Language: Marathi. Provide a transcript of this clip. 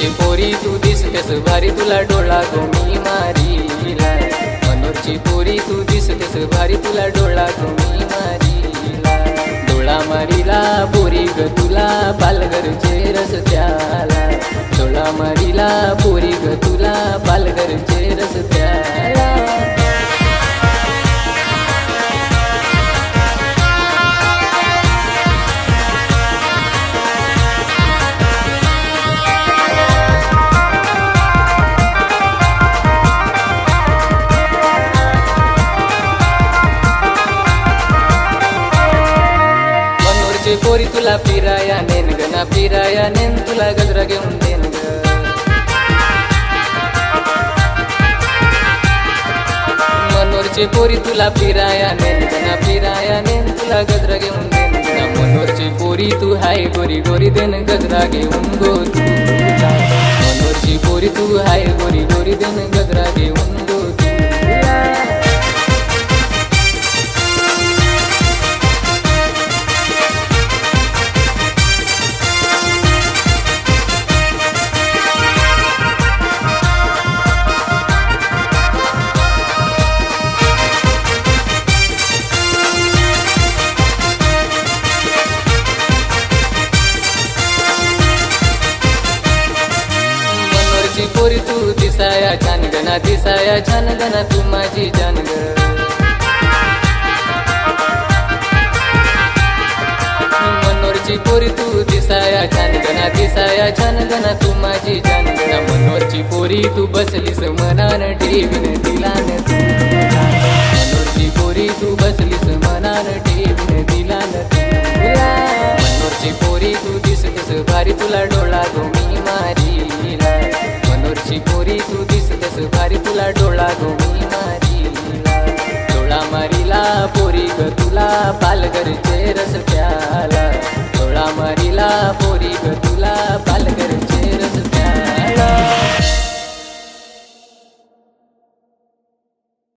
मनोरची पोरी तू दिसतेस भारी तुला डोळा गोमी मारीला मनोरची पोरी तू दिसतेस भारी तुला डोळा गोमी मारीला डोळा मारीला पोरी ग तुला पालघरचे रस्त्याला डोळा मारीला पोरी ग तुला पालघरचे रस्त्याला पोरी तुला फिराया नेन ग ना फिराया नेन तुला गजरा घेऊन देन ग मनोरचे पोरी तुला फिराया नेन ग ना फिराया नेन तुला गजरा घेऊन देन ग मनोरची पोरी तू हाय गोरी गोरी देन गजरा घेऊन गो तुला मनोरची पोरी तू हाय गोरी गोरी देन गजरा घेऊन गो तुला पोरी तू दिसाया छान गना दिसाया छान गना तू माझी जान ग मनोरची पोरी तू दिसाया छान गना दिसाया छान गना तू माझी जान गना मनोरची पोरी तू बसलीस मनान ठेवीन दिलान तुला मनोरची पोरी तू बसलीस मनान ठेवीन दिलान तुला मनोरची पोरी तू दिसलीस भारी तुला डोळा गोमी मारीला मनोरची पोरी तू दिसतेस भारी तुला डोळा गोमी मारीला डोळा मारीला पोरी ग तुला पालघरचे रस्त्याला डोळा मारीला पोरी ग तुला पालघर